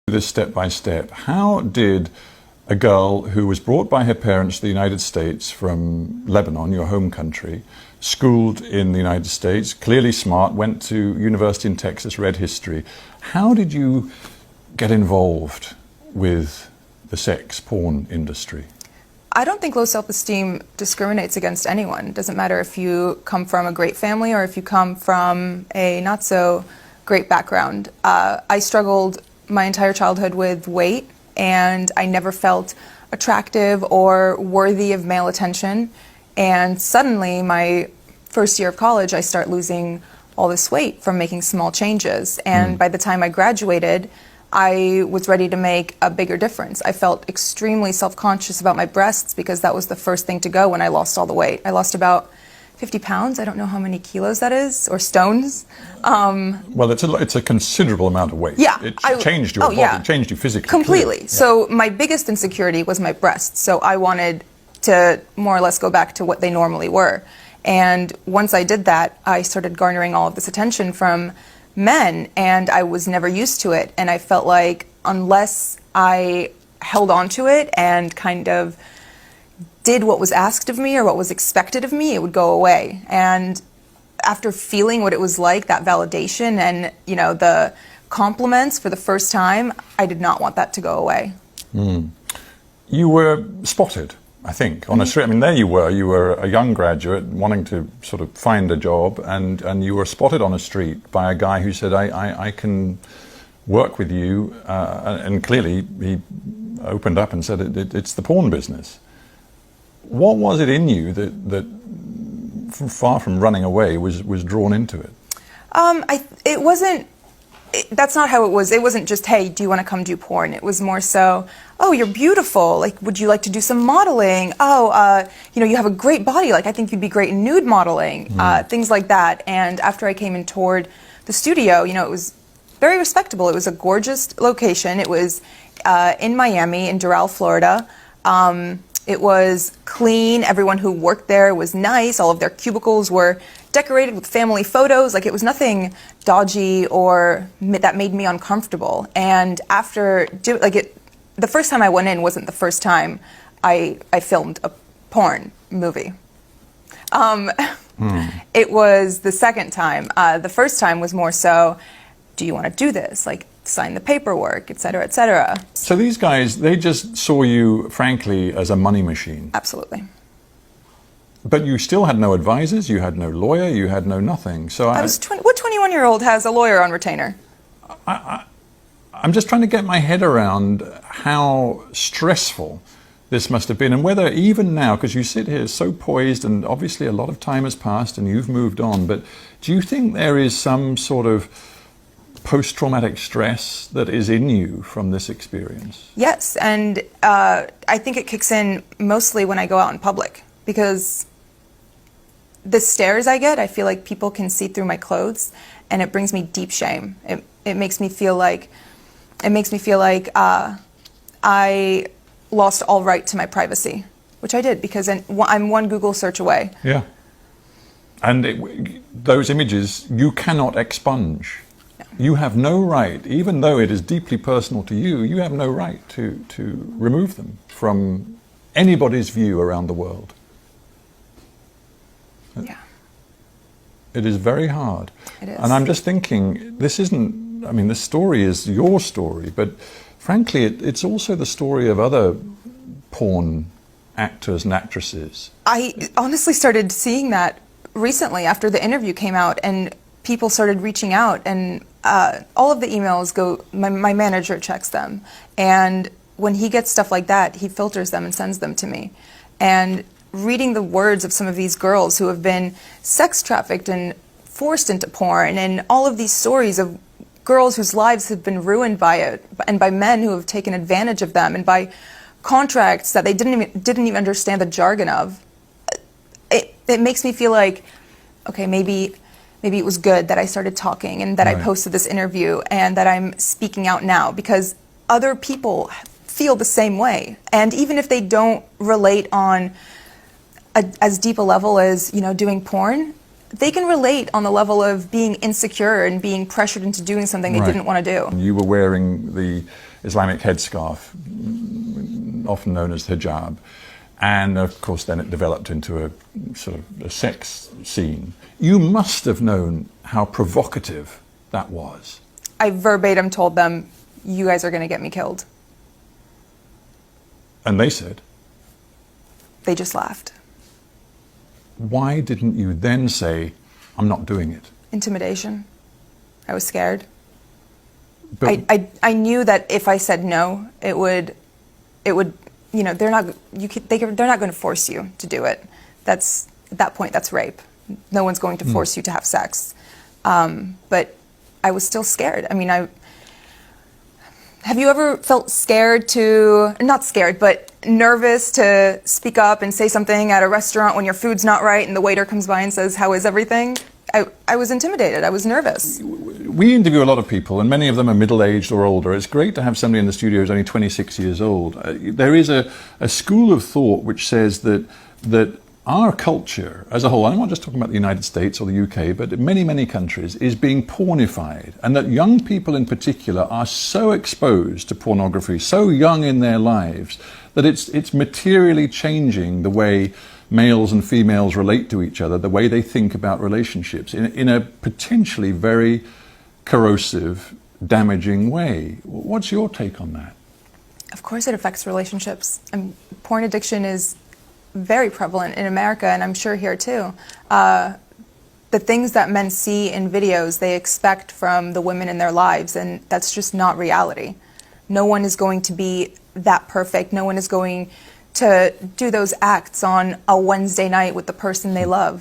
This step by step. How did a girl who was brought by her parents to the United States from Lebanon, your home country, schooled in the United States, clearly smart, went to university in Texas, read history. How did you get involved with the sex porn industry? I don't think low self-esteem discriminates against anyone. It doesn't matter if you come from a great family or if you come from a not so great background. I struggled my entire childhood with weight, and I never felt attractive or worthy of male attention. And suddenly, my first year of college, I start losing all this weight from making small changes. And by the time I graduated, I was ready to make a bigger difference. I felt extremely self-conscious about my breasts because that was the first thing to go when I lost all the weight. I lost about 50 pounds. I don't know how many kilos that is, or stones. Well, it's a considerable amount of weight. Yeah. It changed your body, it changed you physically. Completely. Yeah. So my biggest insecurity was my breasts. So I wanted to more or less go back to what they normally were. And once I did that, I started garnering all of this attention from men, and I was never used to it. And I felt like unless I held on to it and kind of did what was asked of me or what was expected of me, it would go away. And after feeling what it was like, that validation and, you know, the compliments for the first time, I did not want that to go away. You were spotted, I think, on a street. I mean, there you were a young graduate wanting to sort of find a job, and you were spotted on a street by a guy who said, I can work with you, and clearly he opened up and said, it's the porn business. What was it in you that far from running away, was drawn into it? It wasn't. That's not how it was. It wasn't just, hey, do you want to come do porn? It was more so, oh, you're beautiful. Like, would you like to do some modeling? Oh, you know, you have a great body. Like, I think you'd be great in nude modeling. Things like that. And after I came and toured the studio, you know, it was very respectable. It was a gorgeous location. It was in Miami, in Doral, Florida. It was clean. Everyone who worked there was nice. All of their cubicles were decorated with family photos. Like, it was nothing dodgy or that made me uncomfortable. And after the first time I went in wasn't the first time I filmed a porn movie. It was the second time. The first time was more so, do you want to do this? Like, sign the paperwork, et cetera, et cetera. So these guys, they just saw you, frankly, as a money machine. Absolutely. But you still had no advisors, you had no lawyer, you had no nothing. So what 21-year-old has a lawyer on retainer? I'm just trying to get my head around how stressful this must have been, and whether even now, because you sit here so poised, and obviously a lot of time has passed and you've moved on, but do you think there is some sort of post-traumatic stress that is in you from this experience? Yes, and I think it kicks in mostly when I go out in public, because the stares I get, I feel like people can see through my clothes, and it brings me deep shame. It makes me feel like I lost all right to my privacy, which I did, because I'm one Google search away. Yeah, and those images you cannot expunge. No. You have no right, even though it is deeply personal to you, you have no right to remove them from anybody's view around the world. Yeah. It is very hard. It is. And I'm just thinking, this isn't, I mean, this story is your story, but frankly, it's also the story of other porn actors and actresses. I honestly started seeing that recently after the interview came out, and people started reaching out, and all of the emails go, my manager checks them, and when he gets stuff like that, he filters them and sends them to me. And reading the words of some of these girls who have been sex trafficked and forced into porn, and all of these stories of girls whose lives have been ruined by it, and by men who have taken advantage of them, and by contracts that they didn't even understand the jargon of, it makes me feel like, okay, maybe it was good that I started talking, and that I posted this interview, and that I'm speaking out now, because other people feel the same way. And even if they don't relate on as deep a level as, you know, doing porn, they can relate on the level of being insecure and being pressured into doing something they didn't want to do. You were wearing the Islamic headscarf, often known as hijab. And of course, then it developed into a sort of a sex scene. You must have known how provocative that was. I verbatim told them, "You guys are going to get me killed." And they said? They just laughed. Why didn't you then say, "I'm not doing it"? Intimidation. I was scared. But I knew that if I said no, it would, you know, they're not going to force you to do it. That's, at that point, that's rape. No one's going to force you to have sex. But I was still scared. I mean, have you ever felt scared to, not scared, but nervous to speak up and say something at a restaurant when your food's not right and the waiter comes by and says, "How is everything?" I was intimidated. I was nervous. We interview a lot of people, and many of them are middle-aged or older. It's great to have somebody in the studio who's only 26 years old. There is a school of thought which says that our culture as a whole, I'm not just talking about the United States or the UK, but many, many countries, is being pornified, and that young people in particular are so exposed to pornography, so young in their lives, that it's materially changing the way males and females relate to each other, the way they think about relationships in a potentially very corrosive, damaging way. What's your take on that? Of course it affects relationships. Porn addiction is very prevalent in America, and I'm sure here too. The things that men see in videos, they expect from the women in their lives, and that's just not reality. No one is going to be that perfect. No one is going to do those acts on a Wednesday night with the person they love.